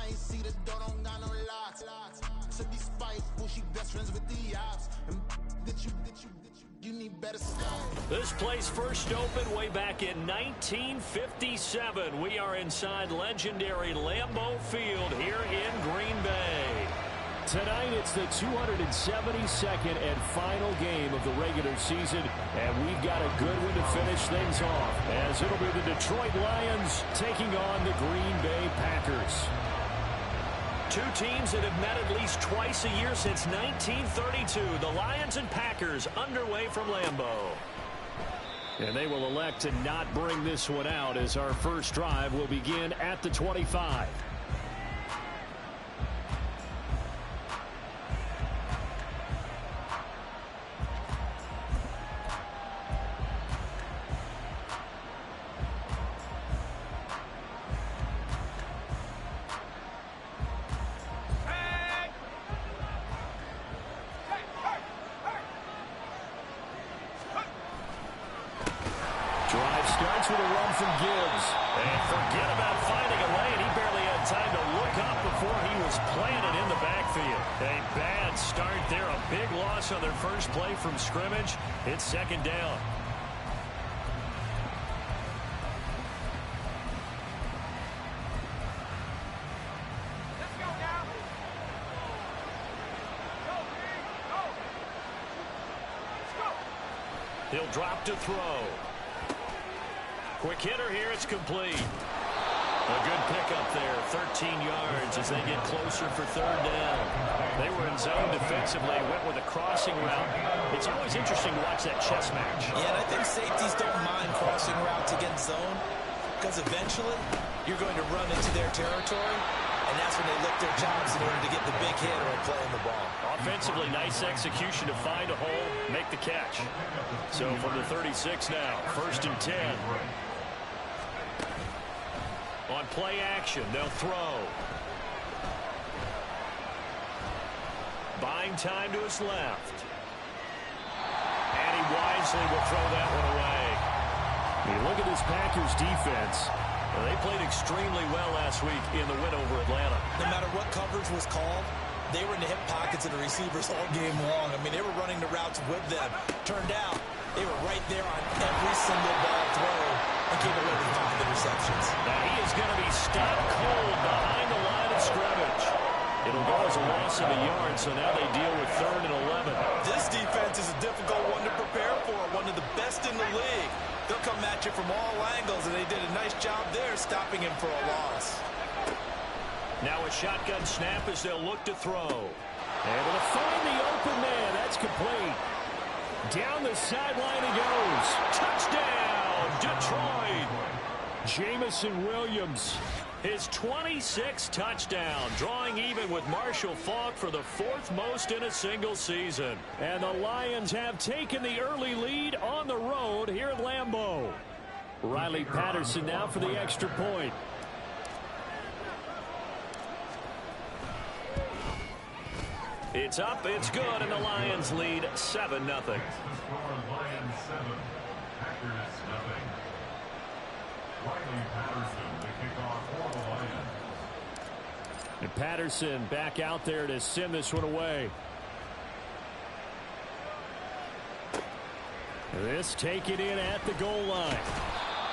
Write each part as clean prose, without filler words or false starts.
ain't see the door, don't got no locks. So be spiteful, she best friends with the ops. And you need better stuff. This place first opened way back in 1957. We are inside legendary Lambeau Field here in Green Bay. Tonight, it's the 272nd and final game of the regular season, and we've got a good one to finish things off, as it'll be the Detroit Lions taking on the Green Bay Packers. Two teams that have met at least twice a year since 1932. The Lions and Packers underway from Lambeau. And they will elect to not bring this one out, as our first drive will begin at the 25. Starts with a run from Gibbs. And forget about finding a lane. He barely had time to look up before he was planted in the backfield. A bad start there. A big loss on their first play from scrimmage. It's second down. Let's go now. Go. Let's go. He'll drop to throw. Quick hitter here, it's complete. A good pickup there, 13 yards as they get closer for third down. They were in zone defensively, went with a crossing route. It's always interesting to watch that chess match. Yeah, and I think safeties don't mind crossing routes against zone, because eventually you're going to run into their territory, and that's when they lick their chops in order to get the big hit or playing the ball. Offensively, nice execution to find a hole, make the catch. So from the 36 now, 1st and 10. On play action, they'll throw. Buying time to his left. And he wisely will throw that one away. I mean, look at this Packers defense. Well, they played extremely well last week in the win over Atlanta. No matter what coverage was called, they were in the hip pockets of the receivers all game long. I mean, they were running the routes with them. Turned out, they were right there on every single ball throw and came away with 5 interceptions. Now he is going to be stopped cold behind the line of scrimmage. It'll go as a loss of a yard, so now they deal with 3rd and 11. This defense is a difficult one to prepare for, one of the best in the league. They'll come at you from all angles, and they did a nice job there stopping him for a loss. Now a shotgun snap as they'll look to throw. Able to find the open man. That's complete. Down the sideline he goes. Touchdown, Detroit. Jamison Williams. His 26th touchdown, drawing even with Marshall Faulk for the 4th most in a single season. And the Lions have taken the early lead on the road here at Lambeau. Riley Patterson now for the extra point. It's up, it's good, and the Lions lead 7-0. Lions 7, Packers 0. Riley Patterson, the kickoff for the Lions. And Patterson back out there to send this one away. This taken in at the goal line.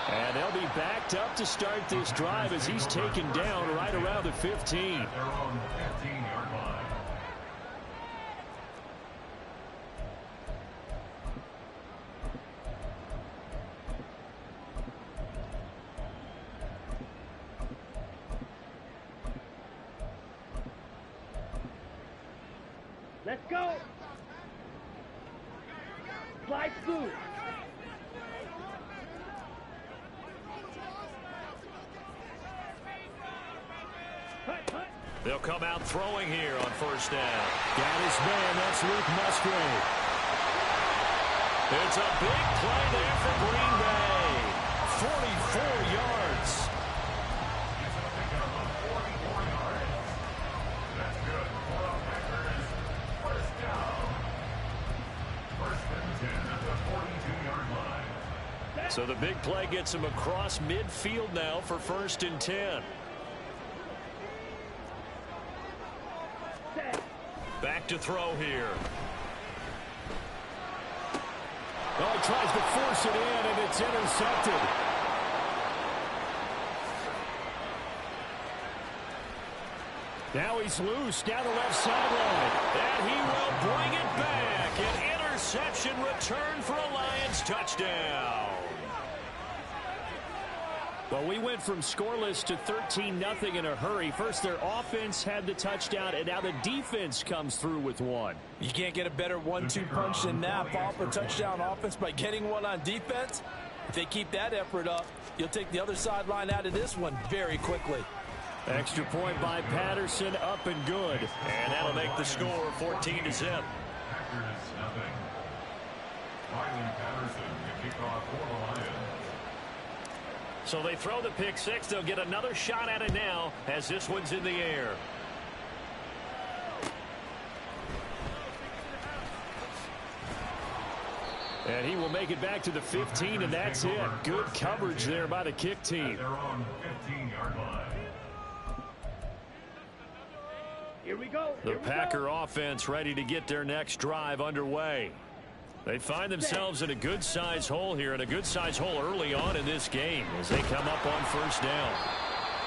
And they'll be backed up to start this drive as he's taken down right around the 15. At their own 15-yard line. Let's go. Slide through. They'll come out throwing here on 1st down. Got his man, that's Luke Musgrave. It's a big play there for Green Bay. 44 yards. That's good. For the Packers, 1st down. 1st and 10 at the 42-yard line. So the big play gets him across midfield now for 1st and 10. back to throw here. Oh, he tries to force it in, and it's intercepted. Now he's loose down the left sideline. And he will bring it back. An interception return for a Lions touchdown. Well, we went from scoreless to 13-0 in a hurry. First, their offense had the touchdown, and now the defense comes through with one. You can't get a better 1-2 punch than that. Follow up a touchdown offense by getting one on defense. If they keep that effort up, you'll take the other sideline out of this one very quickly. Extra point by Patterson, up and good. And that'll make the score 14-0. Packers nothing. Riley Patterson to kick off for the Lions. So they throw the pick six. They'll get another shot at it now as this one's in the air. And he will make it back to the 15, and that's it. Good coverage there by the kick team. They're on 15-yard line. Here we go. The Packer offense ready to get their next drive underway. They find themselves in a good-sized hole here, and a good-sized hole early on in this game as they come up on first down.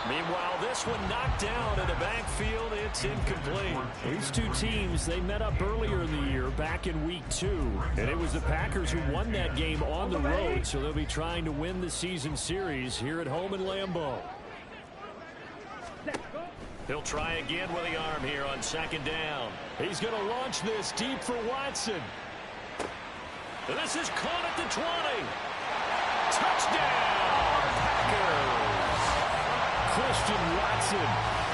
Meanwhile, this one knocked down in the backfield. It's incomplete. These two teams, they met up earlier in the year, back in week 2. And it was the Packers who won that game on the road, so they'll be trying to win the season series here at home in Lambeau. He'll try again with the arm here on second down. He's going to launch this deep for Watson. This is caught at the 20. Touchdown, Packers. Christian Watson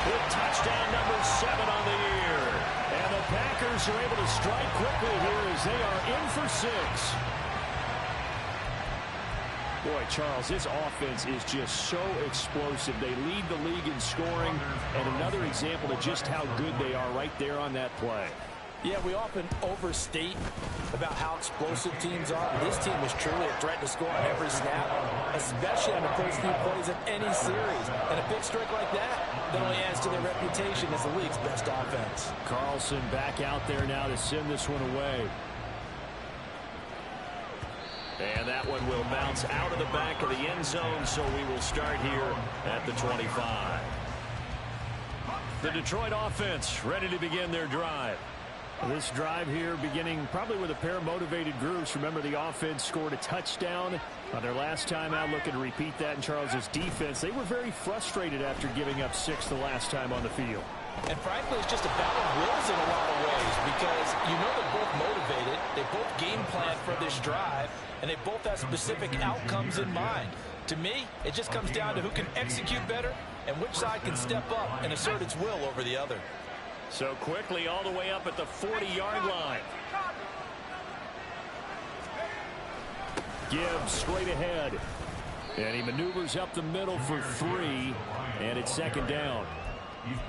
with touchdown number 7 on the year. And the Packers are able to strike quickly here as they are in for 6. Boy, Charles, this offense is just so explosive. They lead the league in scoring, and another example of just how good they are right there on that play. Yeah, we often overstate about how explosive teams are. This team is truly a threat to score on every snap, especially on the first few plays of any series. And a big strike like that only adds to their reputation as the league's best offense. Carlson back out there now to send this one away. And that one will bounce out of the back of the end zone, so we will start here at the 25. The Detroit offense ready to begin their drive. This drive here beginning probably with a pair of motivated groups. Remember, the offense scored a touchdown on their last time out. Looking to repeat that in Charles's defense. They were very frustrated after giving up 6 the last time on the field. And frankly, it's just a battle of wills in a lot of ways because you know they're both motivated. They both game plan for this drive, and they both have specific outcomes in mind. To me, it just comes down to who can execute better and which side can step up and assert its will over the other. So quickly all the way up at the 40-yard line. Gibbs straight ahead. And he maneuvers up the middle for 3. And it's second down.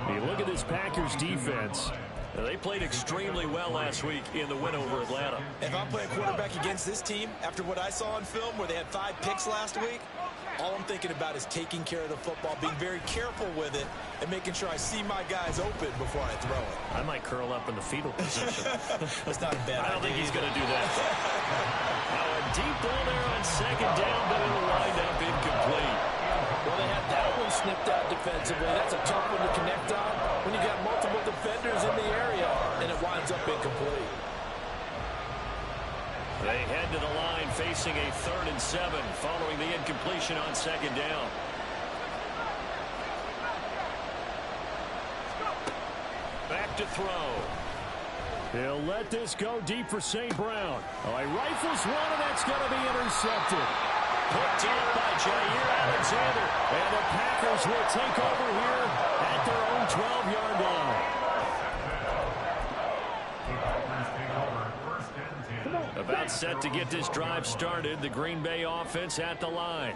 You look at this Packers defense. They played extremely well last week in the win over Atlanta. If I'm playing quarterback against this team, after what I saw on film where they had 5 picks last week, all I'm thinking about is taking care of the football, being very careful with it, and making sure I see my guys open before I throw it. I might curl up in the fetal position. That's not a bad idea. I don't think he's going to do that. Now a deep ball there on second down, but it'll wind up incomplete. Well, they had that one snipped out defensively. That's a tough one to connect on when you got multiple defenders in the area, and it winds up incomplete. They head to the line facing a 3rd and 7 following the incompletion on second down. Back to throw. He'll let this go deep for St. Brown. Oh, he rifles one, and that's going to be intercepted. Picked up by Jair Alexander. And the Packers will take over here at their own 12-yard line. About set to get this drive started. The Green Bay offense at the line.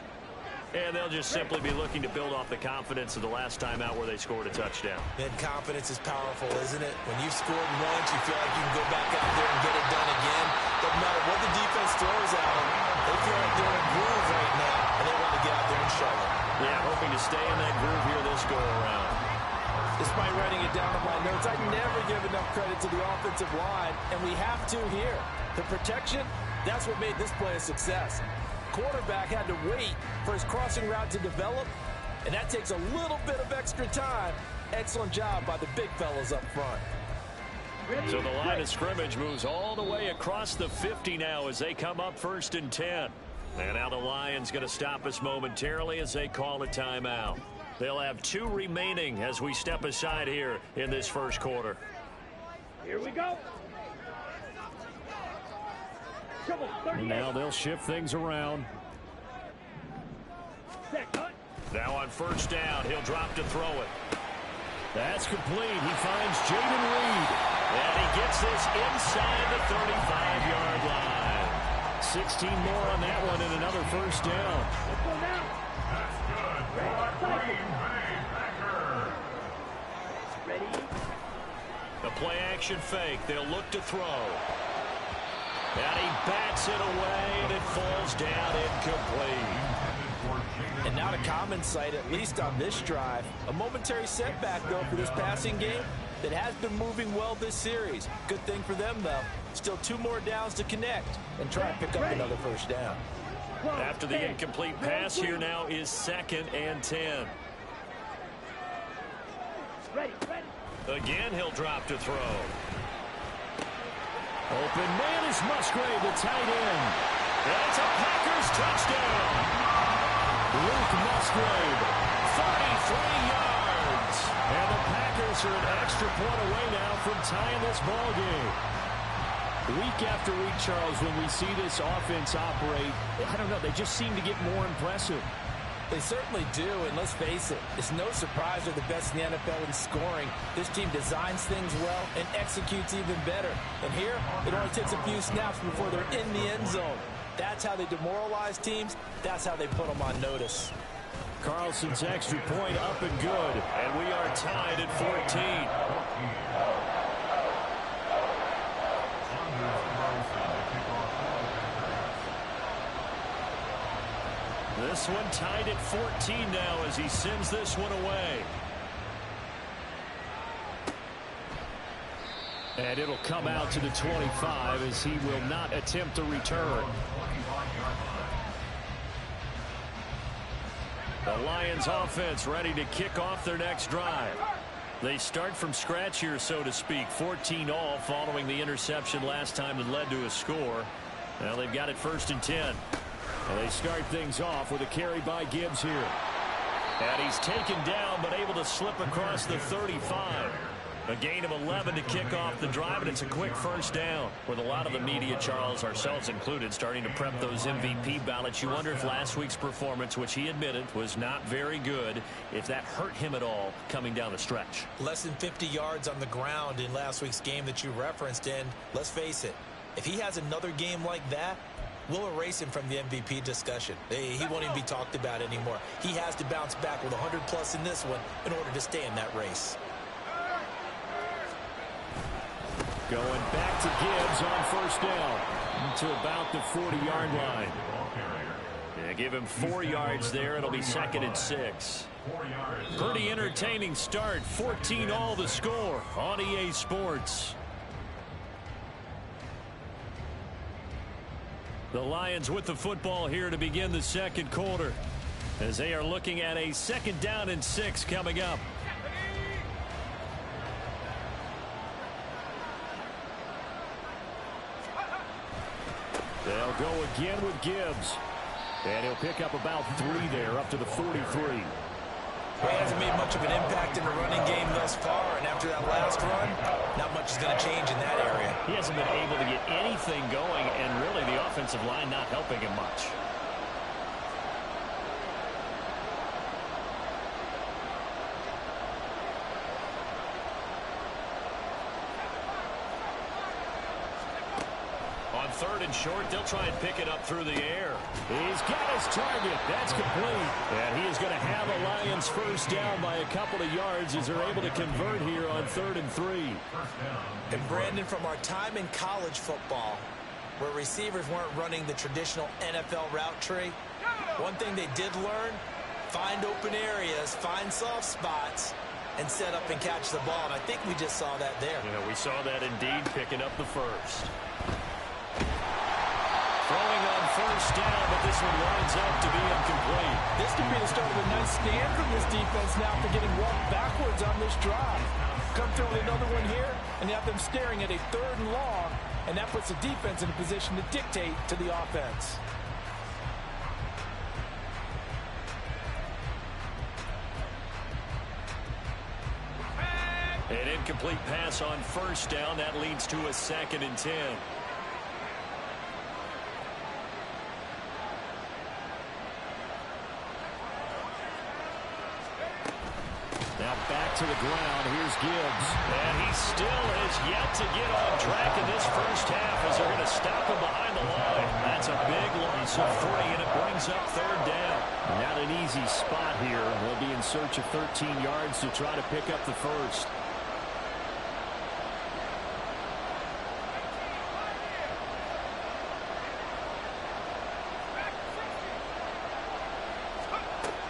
And they'll just simply be looking to build off the confidence of the last time out where they scored a touchdown. And confidence is powerful, isn't it? When you've scored once, you feel like you can go back out there and get it done again. Doesn't matter what the defense throws at them. They feel like they're in a groove right now, and they want to get out there and show it. Yeah, hoping to stay in that groove here this go-around. Despite writing a get down to my notes. I never give enough credit to the offensive line, and we have to here. The protection, that's what made this play a success. Quarterback had to wait for his crossing route to develop, and that takes a little bit of extra time. Excellent job by the big fellas up front. So the line of scrimmage moves all the way across the 50 now as they come up 1st and 10. And now the Lions going to stop us momentarily as they call a timeout. They'll have 2 remaining as we step aside here in this first quarter. Here we go. And now they'll shift things around. Now on 1st down, he'll drop to throw it. That's complete. He finds Jaden Reed. And he gets this inside the 35-yard line. 16 more on that one and another 1st down. Let's go now. That's good. Green Bay Packers. Ready? The play action fake. They'll look to throw. And he bats it away, and it falls down incomplete. And not a common sight, at least on this drive. A momentary setback, though, for this passing game that has been moving well this series. Good thing for them, though. Still 2 more downs to connect and try and pick up another 1st down. After the incomplete pass, here now is 2nd and 10. Ready. Again, he'll drop to throw. Open man is Musgrave, the tight end. That's a Packers touchdown. Luke Musgrave, 33 yards. and the Packers are an extra point away now from tying this ball game. Week after week, Charles, when we see this offense operate, I don't know, they just seem to get more impressive. They certainly do, and let's face it, it's no surprise they're the best in the NFL in scoring. This team designs things well and executes even better. And here, it only takes a few snaps before they're in the end zone. That's how they demoralize teams. That's how they put them on notice. Carlson's extra point up and good. And we are tied at 14. This one tied at 14 now as he sends this one away. And it'll come out to the 25 as he will not attempt a return. The Lions offense ready to kick off their next drive. They start from scratch here, so to speak. 14 all following the interception last time that led to a score. Now they've got it 1st and 10. And they start things off with a carry by Gibbs here. And he's taken down but able to slip across the 35. A gain of 11 to kick off the drive, and it's a quick 1st down. With a lot of the media, Charles, ourselves included, starting to prep those MVP ballots, you wonder if last week's performance, which he admitted was not very good, if that hurt him at all coming down the stretch. Less than 50 yards on the ground in last week's game that you referenced, and let's face it, if he has another game like that, we'll erase him from the MVP discussion. He won't even be talked about anymore. He has to bounce back with 100+ in this one in order to stay in that race. Going back to Gibbs on 1st down to about the 40-yard line. Yeah, give him 4 yards there. It'll be 2nd and 6. Pretty entertaining start. 14 all the score on EA Sports. The Lions with the football here to begin the 2nd quarter as they are looking at a 2nd down and 6 coming up. They'll go again with Gibbs. And he'll pick up about 3 there, up to the 43. He hasn't made much of an impact in the running game thus far, and after that last run, not much is going to change in that area. He hasn't been able to get anything going, and really the offensive line not helping him much. On 3rd and short, they'll try and pick it up through the air. He's got his target. That's complete. And he is going to have a Lions 1st down by a couple of yards as they're able to convert here on 3rd and 3. And Brandon, from our time in college football, where receivers weren't running the traditional NFL route tree, one thing they did learn, find open areas, find soft spots, and set up and catch the ball. And I think we just saw that there. Yeah, we saw that indeed, picking up the first. Throwing on first down, but this one winds up to be incomplete. This could be the start of a nice stand from this defense now after getting walked backwards on this drive. Come through with another one here, and you have them staring at a 3rd and long, and that puts the defense in a position to dictate to the offense. An incomplete pass on first down. That leads to a 2nd and 10. Now back to the ground. Here's Gibbs. And he still has yet to get on track in this first half as they're going to stop him behind the line. That's a big loss of 3, and it brings up 3rd down. Not an easy spot here. They'll be in search of 13 yards to try to pick up the first.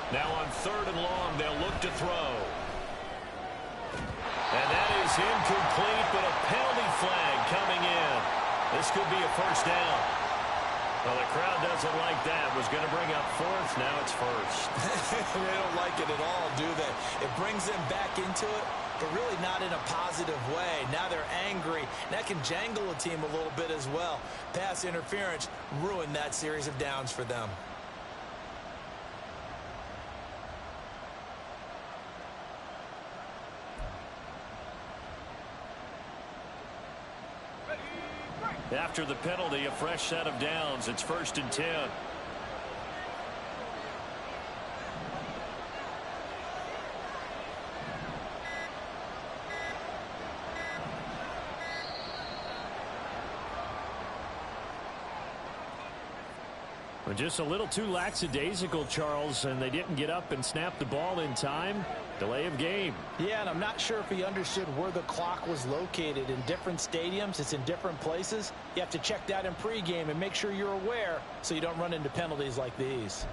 Now on 3rd and long, they'll look to throw. And that is incomplete, but a penalty flag coming in. This could be a first down. Well, the crowd doesn't like that. Was going to bring up 4th. Now it's 1st. They don't like it at all, do they? It brings them back into it, but really not in a positive way. Now they're angry. That can jangle a team a little bit as well. Pass interference ruined that series of downs for them. After the penalty, a fresh set of downs. It's 1st and 10. Well, just a little too lackadaisical, Charles, and they didn't get up and snap the ball in time. Delay of game. Yeah, and I'm not sure if he understood where the clock was located. In different stadiums, it's in different places. You have to check that in pregame and make sure you're aware so you don't run into penalties like these.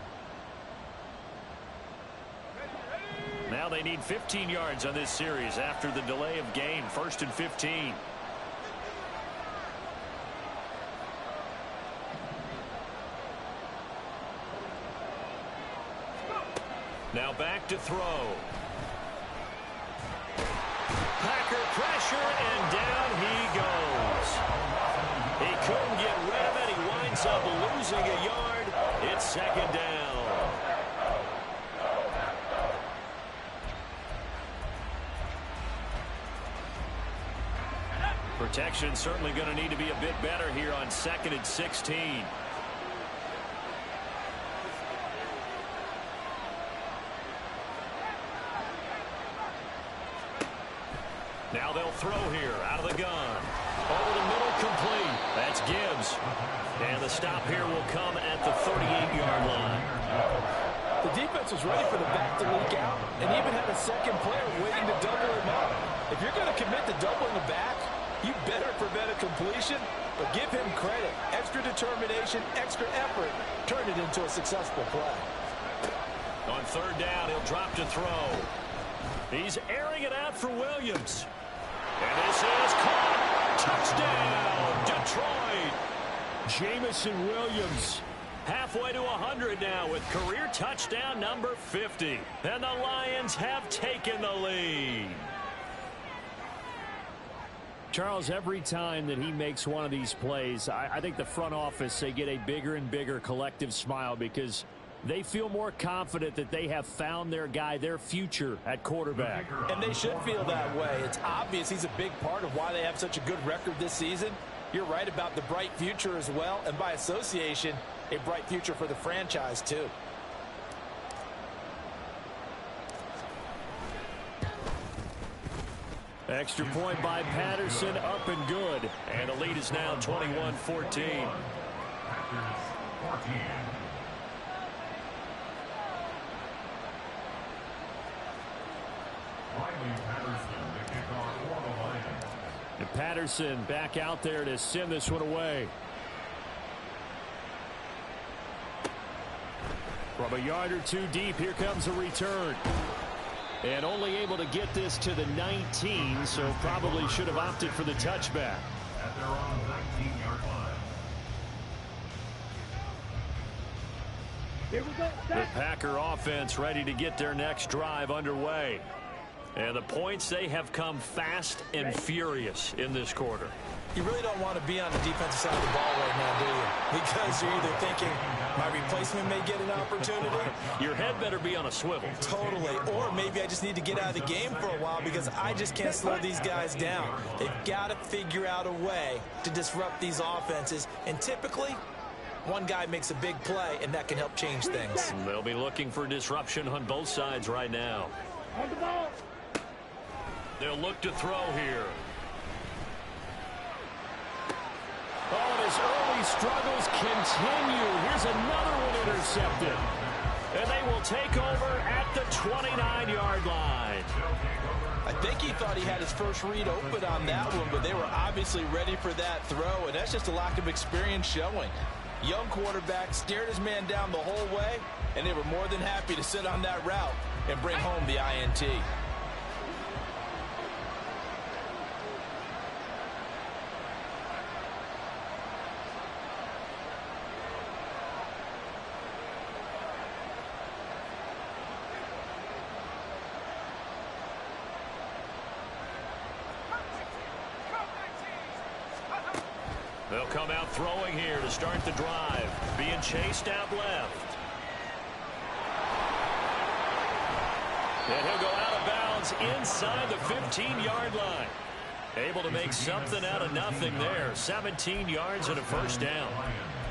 Now they need 15 yards on this series after the delay of game. 1st and 15. Now back to throw. Packer pressure, and down he goes. He couldn't get rid of it. He winds up losing a yard. It's 2nd down. Protection certainly going to need to be a bit better here on 2nd and 16. Now they'll throw here out of the gun. Over the middle, complete. That's Gibbs. And the stop here will come at the 38-yard line. The defense was ready for the back to leak out and even had a second player waiting to double him up. If you're going to commit to doubling the back, you better prevent a completion, but give him credit. Extra determination, extra effort, turn it into a successful play. On 3rd down, he'll drop to throw. He's airing it out for Williams. And this is caught. Touchdown, Detroit. Jamison Williams. Halfway to 100 now with career touchdown number 50. And the Lions have taken the lead. Charles, every time that he makes one of these plays, I think the front office, they get a bigger and bigger collective smile because they feel more confident that they have found their guy, their future at quarterback. And they should feel that way. It's obvious he's a big part of why they have such a good record this season. You're right about the bright future as well, and by association, a bright future for the franchise too. Extra point by Patterson, up and good. And the lead is now 21-14. Packers 14. And Patterson back out there to send this one away. From a yard or two deep, here comes a return. And only able to get this to the 19, so probably should have opted for the touchback. At their own 19-yard line. Here we go. The Packer offense ready to get their next drive underway. And the points, they have come fast and furious in this quarter. You really don't want to be on the defensive side of the ball right now, do you? Because you're either thinking, my replacement may get an opportunity. Your head better be on a swivel. Totally. Or maybe I just need to get out of the game for a while because I just can't slow these guys down. They've got to figure out a way to disrupt these offenses. And typically, one guy makes a big play, and that can help change things. They'll be looking for disruption on both sides right now. On the ball. They'll look to throw here. Oh, and his early struggles continue. Here's another one intercepted. And they will take over at the 29-yard line. I think he thought he had his first read open on that one, but they were obviously ready for that throw, and that's just a lack of experience showing. Young quarterback stared his man down the whole way, and they were more than happy to sit on that route and bring home the INT. They'll come out throwing here to start the drive. Being chased out left. And he'll go out of bounds inside the 15-yard line. Able to make something out of nothing there. 17 yards and a first down.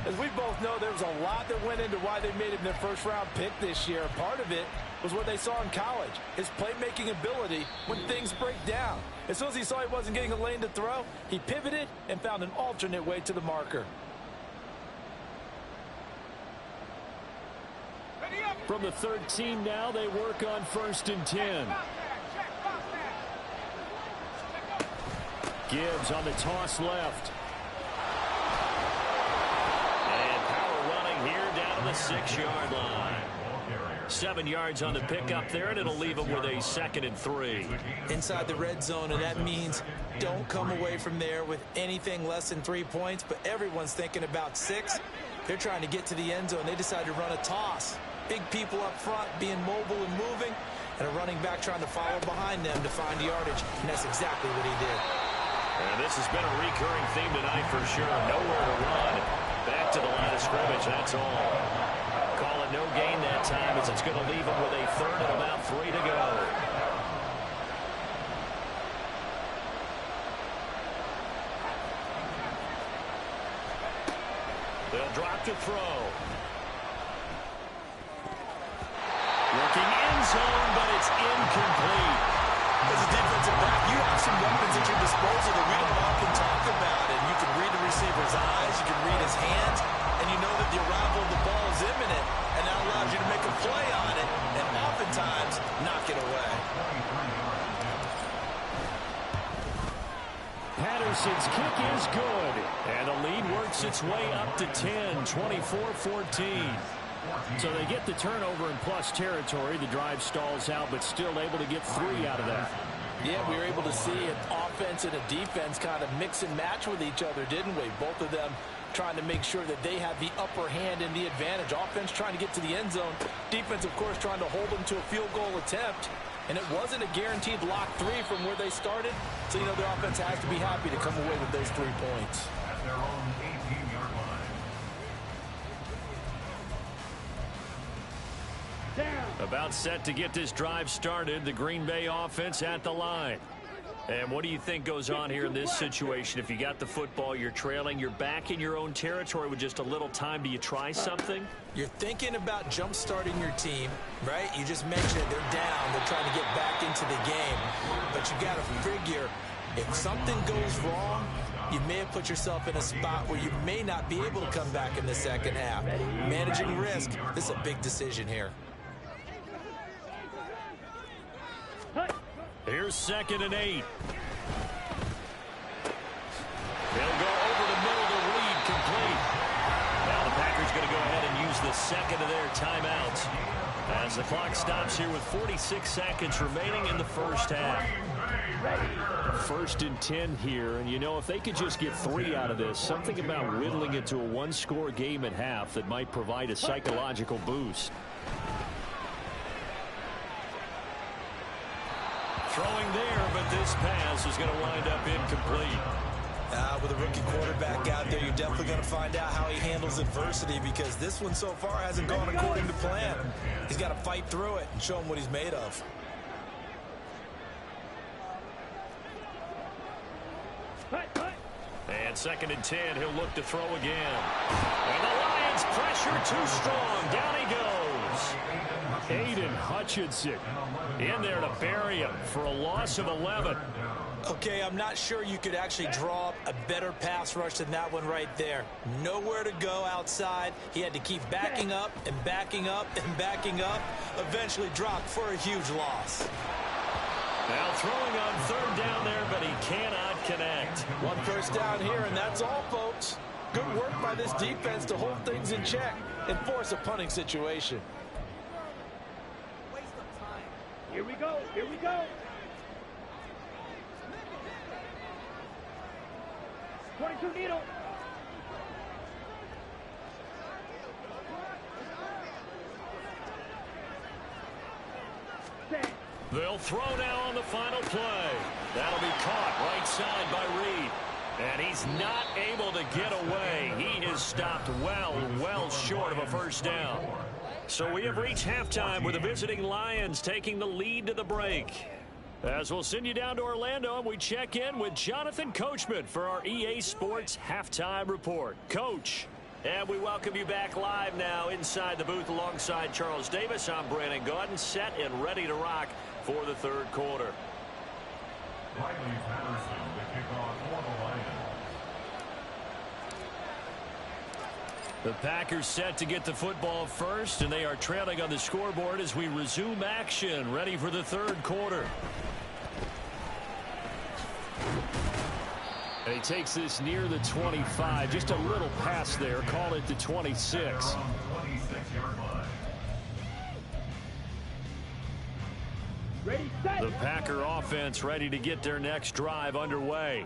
As we both know, there was a lot that went into why they made him their first-round pick this year. Part of it was what they saw in college, his playmaking ability when things break down. As soon as he saw he wasn't getting a lane to throw, he pivoted and found an alternate way to the marker. From the 13 now, they work on 1st and 10. Gibbs on the toss left. And power running here down to the 6-yard line. 7 yards on the pickup there, and it'll leave them with a 2nd and 3. Inside the red zone, and that means don't come away from there with anything less than 3 points, but everyone's thinking about 6. They're trying to get to the end zone. They decide to run a toss. Big people up front being mobile and moving, and a running back trying to follow behind them to find yardage, and that's exactly what he did. And this has been a recurring theme tonight for sure. Nowhere to run. Back to the line of scrimmage, that's all. Call it no gain that time as it's going to leave them with a 3rd and about 3 to go. They'll drop to throw. Looking end zone, but it's incomplete. As a defensive back, you have some weapons at your disposal that we don't often talk about. And you can read the receiver's eyes, you can read his hands, and you know that the arrival of the ball is imminent, and that allows you to make a play on it, and oftentimes knock it away. Patterson's kick is good, and the lead works its way up to 10, 24-14. So they get the turnover in plus territory. The drive stalls out, but still able to get 3 out of that. Yeah, we were able to see an offense and a defense kind of mix and match with each other, didn't we? Both of them trying to make sure that they have the upper hand and the advantage. Offense trying to get to the end zone. Defense, of course, trying to hold them to a field goal attempt. And it wasn't a guaranteed lock 3 from where they started. So, you know, their offense has to be happy to come away with those 3 points. At their own 18-yard line. About set to get this drive started. The Green Bay offense at the line. And what do you think goes on here in this situation? If you got the football, you're trailing, you're back in your own territory with just a little time. Do you try something? You're thinking about jump-starting your team, right? You just mentioned it. They're down. They're trying to get back into the game. But you got to figure, if something goes wrong, you may have put yourself in a spot where you may not be able to come back in the second half. Managing risk, this is a big decision here. Here's 2nd and 8. They'll go over the middle to Reed, complete. Now the Packers going to go ahead and use the 2nd of their timeouts. As the clock stops here with 46 seconds remaining in the first half. First and 10 here, and you know, if they could just get 3 out of this, something about whittling it to a one-score game at half that might provide a psychological boost. Throwing there, but this pass is going to wind up incomplete. With a rookie quarterback out there, you're definitely going to find out how he handles adversity, because this one so far hasn't gone according to plan. He's got to fight through it and show him what he's made of. And second and 10, he'll look to throw again. And the Lions pressure too strong. Down he goes. Aiden Hutchinson in there to bury him for a loss of 11. Okay, I'm not sure you could actually draw up a better pass rush than that one right there. Nowhere to go outside. He had to keep backing up and backing up and backing up. Eventually dropped for a huge loss. Now throwing on third down there, but he cannot connect. One first down here, and that's all, folks. Good work by this defense to hold things in check and force a punting situation. Waste of time. Here we go. Here we go. 22 needle. They'll throw now on the final play. That'll be caught right side by Reed. And he's not able to get away. He is stopped well short of a first down. So we have reached halftime with the visiting Lions taking the lead to the break. As we'll send you down to Orlando, and we check in with Jonathan Coachman for our EA Sports Halftime Report. Coach, and we welcome you back live now inside the booth alongside Charles Davis. I'm Brandon Gaudin, set and ready to rock for the third quarter. Riley Patterson, the kickoff for the Lions. The Packers set to get the football first, and they are trailing on the scoreboard as we resume action, ready for the third quarter. And he takes this near the 25, just a little pass there, call it the 26. Ready, set. The Packer offense ready to get their next drive underway.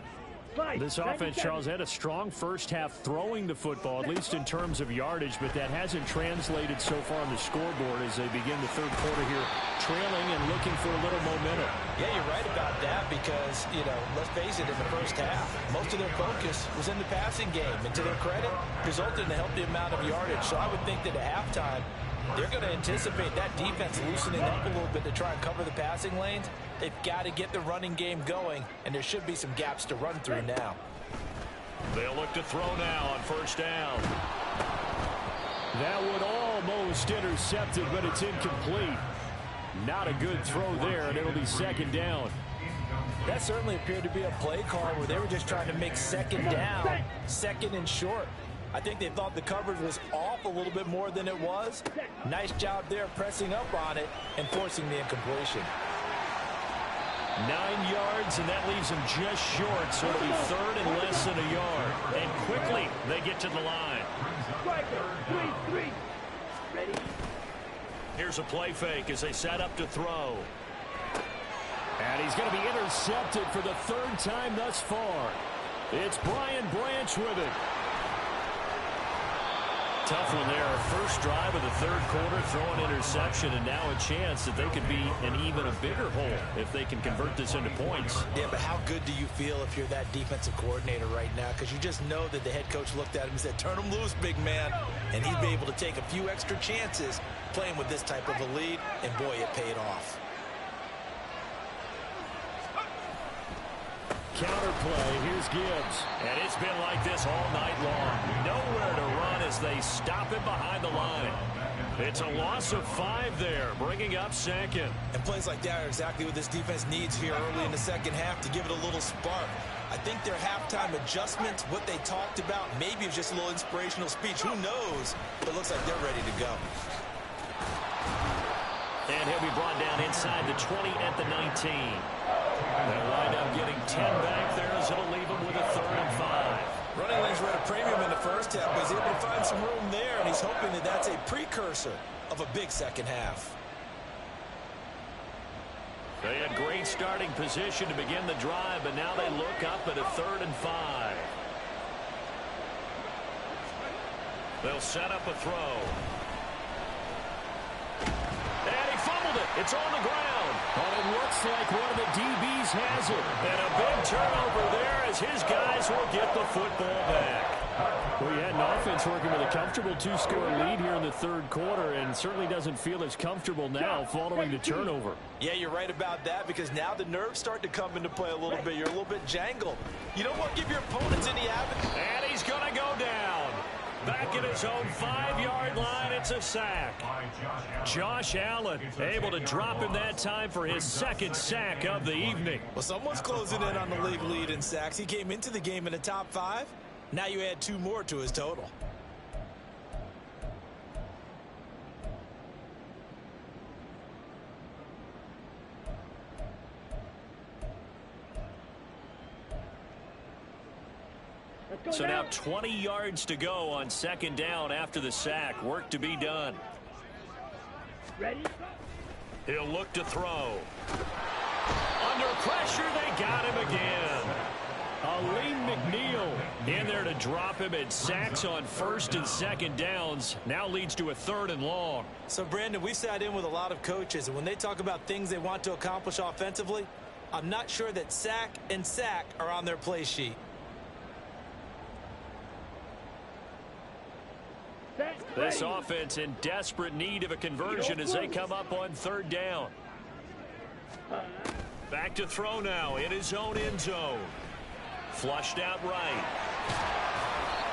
This offense, Charles, had a strong first half throwing the football, at least in terms of yardage, but that hasn't translated so far on the scoreboard as they begin the third quarter here, trailing and looking for a little momentum. Yeah, you're right about that because, you know, let's face it, in the first half, most of their focus was in the passing game. And to their credit, resulted in a healthy amount of yardage. So I would think that at halftime, they're going to anticipate that defense loosening up a little bit to try and cover the passing lanes. They've got to get the running game going, and there should be some gaps to run through now. They'll look to throw now on first down. That would almost intercepted, but it's incomplete. Not a good throw there, and it'll be second down. That certainly appeared to be a play call where they were just trying to make second down, second and short. I think they thought the coverage was off a little bit more than it was. Nice job there pressing up on it and forcing the incompletion. 9 yards, and that leaves them just short, so it'll be third and less than a yard. And quickly, they get to the line. Striker, 3-3. Ready. Here's a play fake as they set up to throw. And he's going to be intercepted for the third time thus far. It's Brian Branch with it. Tough one there. First drive of the third quarter, throw an interception, and now a chance that they could be in even a bigger hole if they can convert this into points. Yeah, but how good do you feel if you're that defensive coordinator right now? Because you just know that the head coach looked at him and said, turn him loose, big man. And he'd be able to take a few extra chances playing with this type of a lead, and boy, it paid off. Counter play, here's Gibbs. And it's been like this all night long. Nowhere to run as they stop him behind the line. It's a loss of 5 there, bringing up second. And plays like that are exactly what this defense needs here early in the second half to give it a little spark. I think their halftime adjustments, what they talked about, maybe it was just a little inspirational speech. Who knows? But it looks like they're ready to go. And he'll be brought down inside the 20 at the 19. They'll wind up getting 10 back there as it'll leave them with a 3rd and 5. Running lanes were at a premium in the first half, but he's able to find some room there, and he's hoping that that's a precursor of a big second half. They had great starting position to begin the drive, but now they look up at a 3rd and 5. They'll set up a throw. And he fumbled it. It's on the ground. But it looks like one of the DBs has it. And a big turnover there as his guys will get the football back. Well, you had an offense working with a comfortable 2-score lead here in the 3rd quarter, and certainly doesn't feel as comfortable now following the turnover. Yeah, you're right about that, because now the nerves start to come into play a little bit. You're a little bit jangled. You don't want to give your opponents any avenue. And he's going to go down. Back at his own 5-yard line, it's a sack. Josh Allen able to drop him that time for his 2nd sack of the evening. Well, someone's closing in on the league lead in sacks. He came into the game in the top 5. Now you add 2 more to his total. So now 20 yards to go on 2nd down after the sack. Work to be done. Ready? He'll look to throw. Under pressure, they got him again. Aleem McNeil in there to drop him, and sacks on 1st and 2nd downs now leads to a 3rd and long. So, Brandon, we sat in with a lot of coaches, and when they talk about things they want to accomplish offensively, I'm not sure that sack and sack are on their play sheet. This offense in desperate need of a conversion as they come up on 3rd down. Back to throw now in his own end zone. Flushed out right.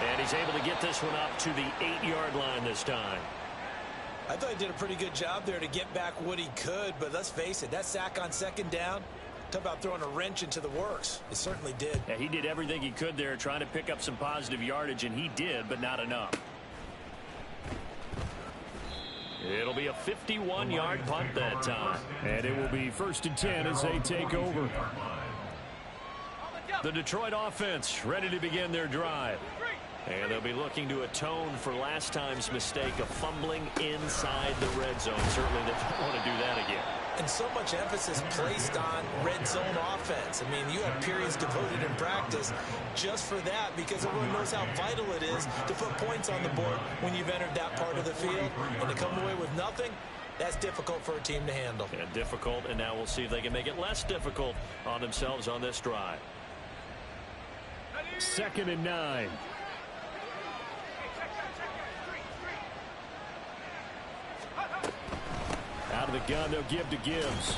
And he's able to get this one up to the 8-yard line this time. I thought he did a pretty good job there to get back what he could, but let's face it, that sack on 2nd down, talk about throwing a wrench into the works. It certainly did. Yeah, he did everything he could there trying to pick up some positive yardage, and he did, but not enough. It'll be a 51-yard punt that time. And it will be 1st and 10 as they take over. The Detroit offense ready to begin their drive. And they'll be looking to atone for last time's mistake of fumbling inside the red zone. Certainly they don't want to do that again. And so much emphasis placed on red zone offense. I mean, you have periods devoted in practice just for that, because everyone knows how vital it is to put points on the board when you've entered that part of the field. And to come away with nothing, that's difficult for a team to handle. And difficult, and now we'll see if they can make it less difficult on themselves on this drive. 2nd and 9. Out of the gun, they'll give to Gibbs.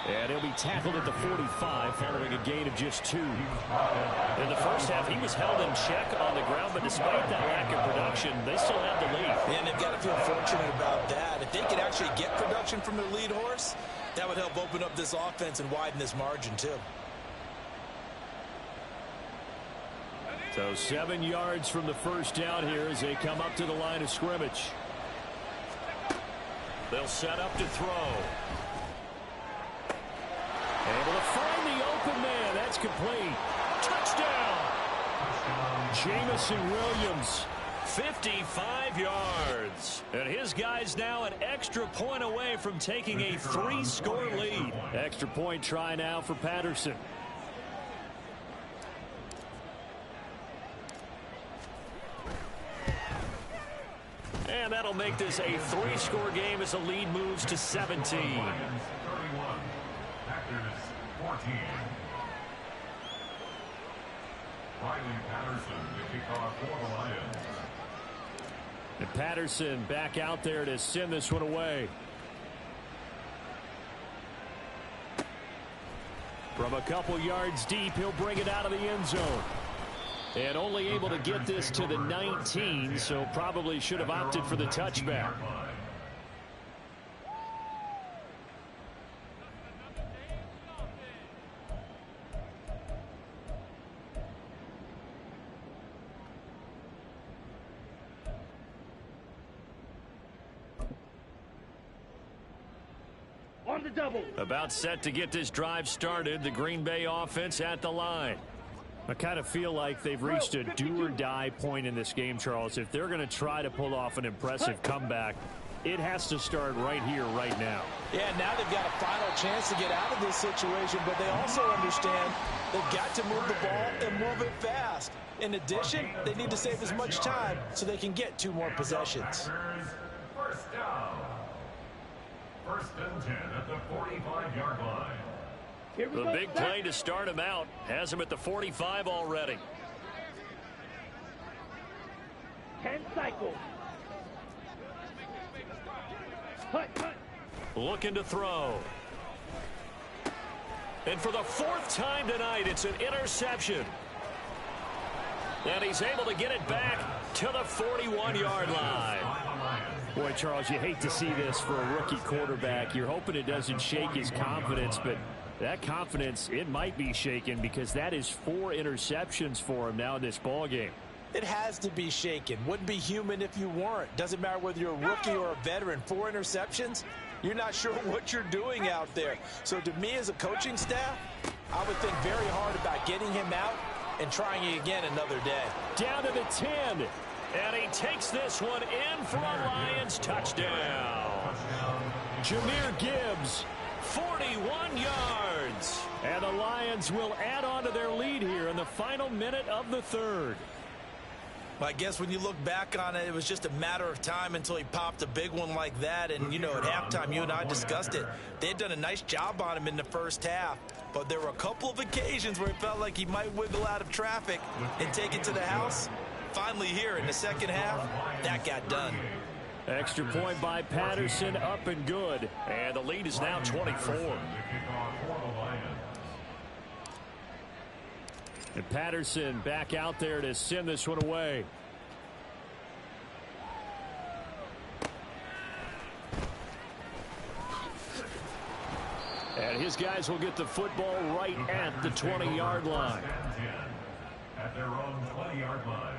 And he'll be tackled at the 45 following a gain of just 2. In the first half, he was held in check on the ground, but despite that lack of production, they still have the lead. And they've got to feel fortunate about that. If they could actually get production from their lead horse, that would help open up this offense and widen this margin too. So 7 yards from the first down here as they come up to the line of scrimmage. They'll set up to throw. Able to find the open man. That's complete. Touchdown! Jamison Williams. 55 yards. And his guys now an extra point away from taking a 3-score lead. Extra point try now for Patterson. And that'll make this a 3-score game as the lead moves to 17. 31. Packers 14. Riley Patterson to kick off for the Lions. And Patterson back out there to send this one away. From a couple yards deep, he'll bring it out of the end zone. And only able to get this to the 19, so probably should have opted for the touchback. On the double. About set to get this drive started. The Green Bay offense at the line. I kind of feel like they've reached a do-or-die point in this game, Charles. If they're going to try to pull off an impressive comeback, it has to start right here, right now. Yeah, now they've got a final chance to get out of this situation, but they also understand they've got to move the ball and move it fast. In addition, they need to save as much time so they can get 2 more possessions. First down. First and 10 at the 45-yard line. The big play to start him out has him at the 45 already. 10 cycles. Cut. Looking to throw. And for the 4th time tonight, it's an interception. And he's able to get it back to the 41-yard line. Boy, Charles, you hate to see this for a rookie quarterback. You're hoping it doesn't shake his confidence, but that confidence, it might be shaken because that is 4 interceptions for him now in this ballgame. It has to be shaken. Wouldn't be human if you weren't. Doesn't matter whether you're a rookie or a veteran. 4 interceptions, you're not sure what you're doing out there. So to me as a coaching staff, I would think very hard about getting him out and trying it again another day. Down to the 10. And he takes this one in for a Lions touchdown. Jahmyr Gibbs, 41 yards. and the Lions will add on to their lead here in the final minute of the 3rd. I guess when you look back on it, it was just a matter of time until he popped a big one like that. And, you know, at halftime, you and I discussed it. They had done a nice job on him in the first half. But there were a couple of occasions where it felt like he might wiggle out of traffic and take it to the house. Finally here in the second half, that got done. Extra point by Patterson, up and good. And the lead is now 24. And Patterson back out there to send this one away. And his guys will get the football right at the 20-yard line. At their own 20-yard line.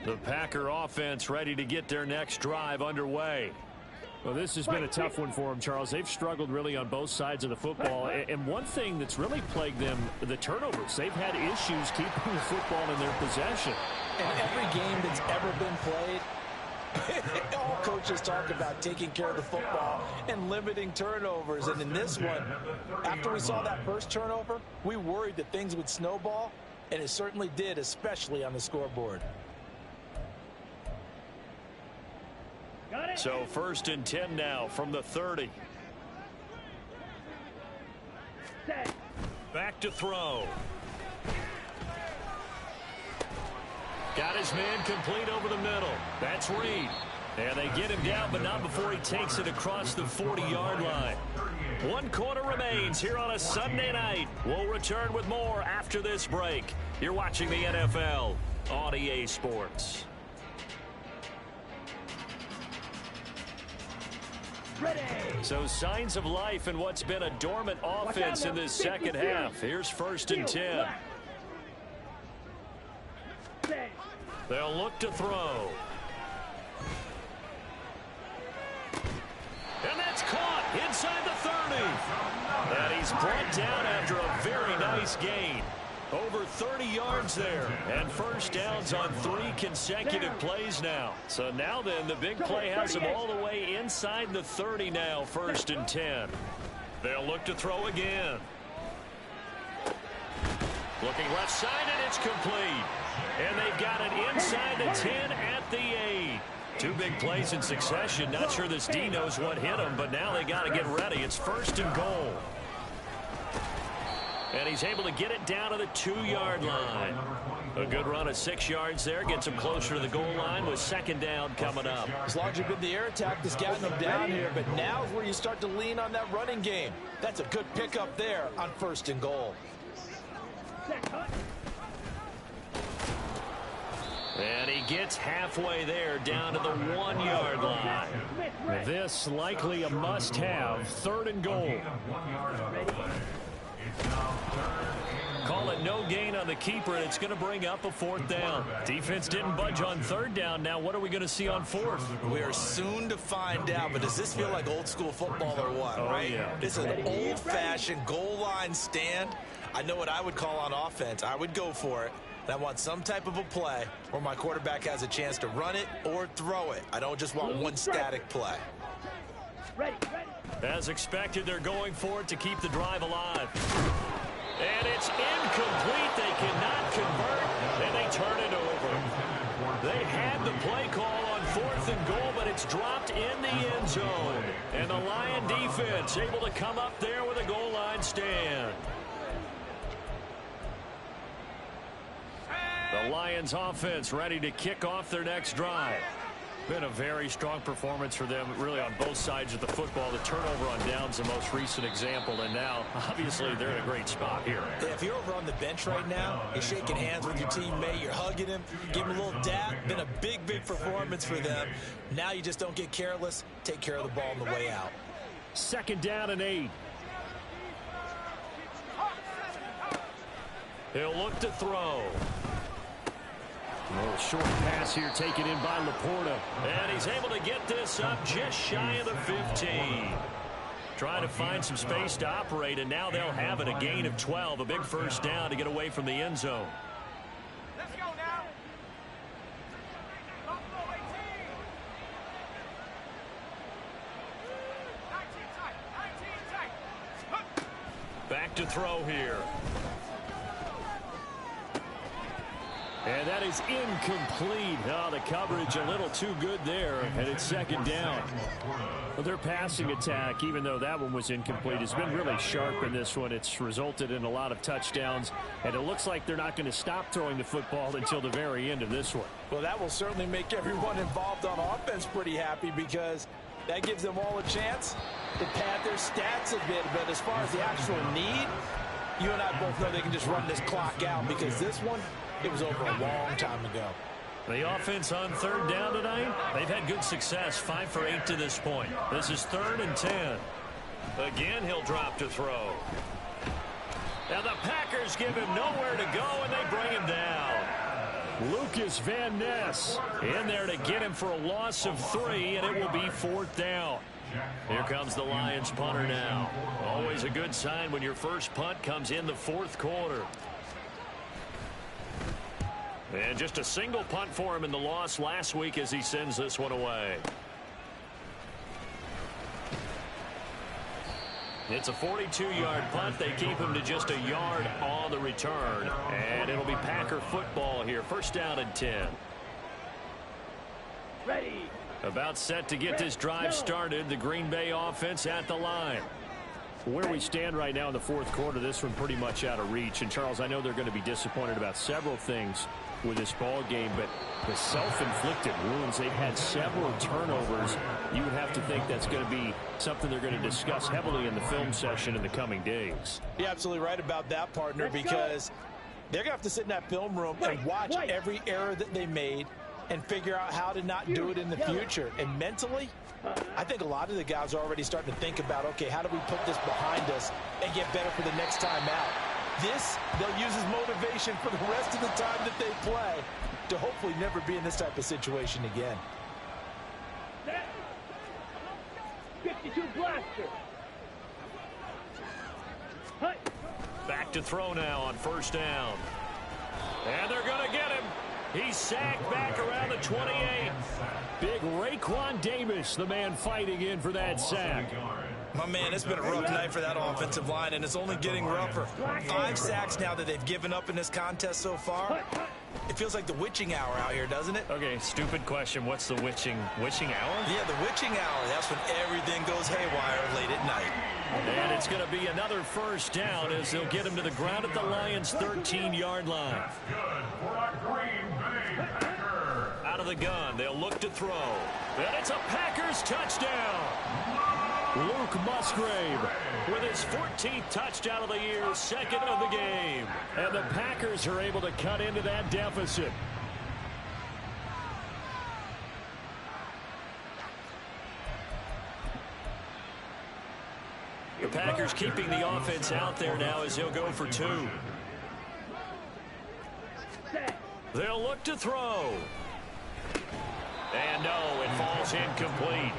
The Packer offense ready to get their next drive underway. Well, this has been a tough one for them, Charles. They've struggled really on both sides of the football. And one thing that's really plagued them, the turnovers. They've had issues keeping the football in their possession. And every game that's ever been played, all coaches talk about taking care of the football and limiting turnovers. And in this one, after we saw that first turnover, we worried that things would snowball, and it certainly did, especially on the scoreboard. So 1st and 10 now from the 30. Back to throw. Got his man complete over the middle. That's Reed. And they get him down, but not before he takes it across the 40-yard line. 1 quarter remains here on a Sunday night. We'll return with more after this break. You're watching the NFL on EA Sports. Ready. So signs of life in what's been a dormant offense in this second half. Here's 1st and 10. They'll look to throw. And that's caught inside the 30. And he's brought down after a very nice gain. Over 30 yards there. And first downs on 3 consecutive plays now. So now then, the big play has him all the way inside the 30 now, 1st and 10. They'll look to throw again. Looking left side, and it's complete. And they've got it inside the 10 at the 8. 2 big plays in succession. Not sure this D knows what hit him, but now they got to get ready. It's 1st and goal. And he's able to get it down to the 2-yard line. A good run of 6 yards there. Gets him closer to the goal line with 2nd down coming up. As long as you've been the air attack that's gotten them down here, but now is where you start to lean on that running game. That's a good pickup there on 1st and goal. And he gets halfway there down to the 1-yard line. This likely a must-have. 3rd and goal. call it no gain on the keeper, and it's going to bring up a 4th down. Defense didn't budge on 3rd down. Now what are we going to see on 4th? We are soon to find out, but does this feel like old school football or what, right? Yeah. This is an old-fashioned goal line stand. I know what I would call on offense. I would go for it. And I want some type of a play where my quarterback has a chance to run it or throw it. I don't just want one static play. Ready. As expected, they're going for it to keep the drive alive. And it's incomplete. They cannot convert, and they turn it over. They had the play call on 4th and goal, but it's dropped in the end zone. And the Lion defense able to come up there with a goal line stand. The Lions offense ready to kick off their next drive. Been a very strong performance for them, really, on both sides of the football. The turnover on downs, the most recent example, and now, obviously, they're in a great spot here. Yeah, if you're over on the bench right now, you're shaking hands with your teammate, you're hugging him, give him a little dap. Been a big performance for them. Now you just don't get careless. Take care of the ball on the way out. 2nd down and 8. He'll look to throw. A little short pass here taken in by Laporta. And he's able to get this up just shy of the 15. Trying to find some space to operate, and now they'll have it. A gain of 12, a big 1st down to get away from the end zone. Let's go now. Buffalo 18. 19 tight. Back to throw here. And that is incomplete. Oh, the coverage a little too good there, and it's 2nd down. Well, their passing attack, even though that one was incomplete, has been really sharp in this one. It's resulted in a lot of touchdowns, and it looks like they're not going to stop throwing the football until the very end of this one. Well, that will certainly make everyone involved on offense pretty happy, because that gives them all a chance to pad their stats a bit. But as far as the actual need, you and I both know they can just run this clock out, because this one, it was over a long time ago. The offense on 3rd down tonight, they've had good success, 5 for 8 to this point. This is 3rd and 10. Again, he'll drop to throw. Now the Packers give him nowhere to go, and they bring him down. Lucas Van Ness In there to get him for a loss of 3, and it will be 4th down. Here comes the Lions punter now. Always a good sign when your first punt comes in the 4th quarter. And just a single punt for him in the loss last week as he sends this one away. It's a 42-yard punt. They keep him to just a yard on the return. And it'll be Packer football here. 1st down and 10. Ready. About set to get this drive started. The Green Bay offense at the line. Where we stand right now in the 4th quarter, this one pretty much out of reach. And, Charles, I know they're going to be disappointed about several things with this ball game, but the self-inflicted wounds, they've had several turnovers. You would have to think that's going to be something they're going to discuss heavily in the film session in the coming days. You're absolutely right about that, partner, because they're going to have to sit in that film room and watch every error that they made and figure out how to not do it in the future. And mentally, I think a lot of the guys are already starting to think about, okay, how do we put this behind us and get better for the next time out? This, they'll use as motivation for the rest of the time that they play to hopefully never be in this type of situation again. 52 blaster. Back to throw now on 1st down. And they're going to get him. He's sacked back around the 28. Big Raekwon Davis, the man fighting in for that sack. My man, it's been a rough night for that offensive line, and it's only getting rougher. 5 sacks now that they've given up in this contest so far. It feels like the witching hour out here, doesn't it? Okay, stupid question. What's the witching hour? Yeah, the witching hour. That's when everything goes haywire late at night. And it's going to be another 1st down as they'll get him to the ground at the Lions' 13-yard line. Out of the gun, they'll look to throw. And it's a Packers touchdown. Luke Musgrave with his 14th touchdown of the year, 2nd of the game. And the Packers are able to cut into that deficit. The Packers keeping the offense out there now as he'll go for 2. They'll look to throw. And no, it falls incomplete.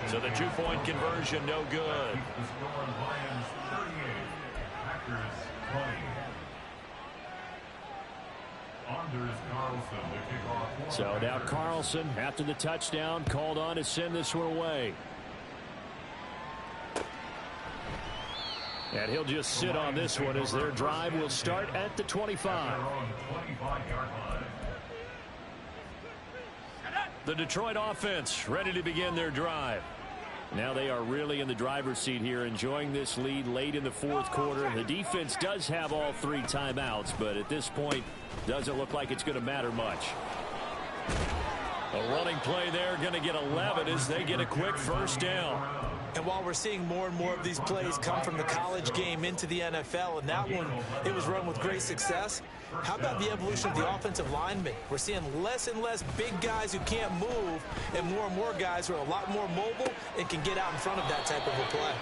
So the two-point conversion, no good. The score, Lions 38, Packers 20. Anders Carlson to kick off. So now Carlson, after the touchdown, called on to send this one away. And he'll just sit on this one as their drive will start at the 25. The Detroit offense ready to begin their drive. Now they are really in the driver's seat here, enjoying this lead late in the fourth quarter. The defense does have all three timeouts, but at this point, doesn't look like it's going to matter much. A running play there, going to get 11 as they get a quick first down. And while we're seeing more and more of these plays come from the college game into the NFL, and that one, it was run with great success, how about the evolution of the offensive linemen? We're seeing less and less big guys who can't move and more guys who are a lot more mobile and can get out in front of that type of a play.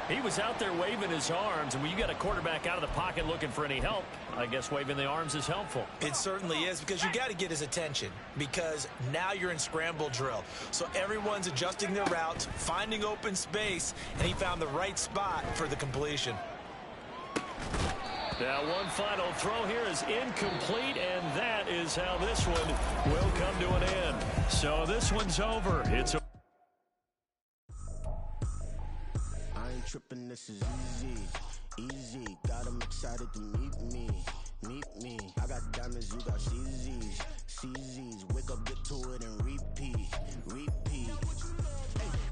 He was out there waving his arms, and when you got a quarterback out of the pocket looking for any help, I guess waving the arms is helpful. It certainly is, because you got to get his attention, because now you're in scramble drill. So everyone's adjusting their routes, finding open space, and he found the right spot for the completion. Now one final throw here is incomplete, and that is how this one will come to an end. So this one's over. It's a Tripping, this is easy, got them excited to meet me. I got diamonds, you got CZs, wake up, get to it and repeat. Hey,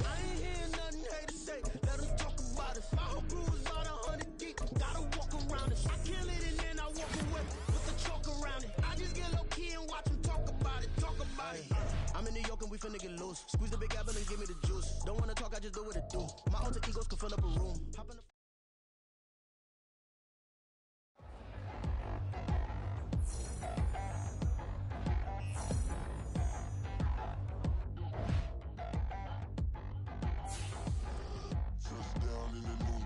I ain't hearing nothing hate to say, let us talk about it. My whole crew is about 100 deep, gotta walk around it. I kill it and then I walk away with the chalk around it. I just get low key and watch them talk about it. I'm in New York and we finna get loose. Squeeze the big apple and give me the juice. Don't wanna talk, I just do what it do. My alter egos can fill up a room.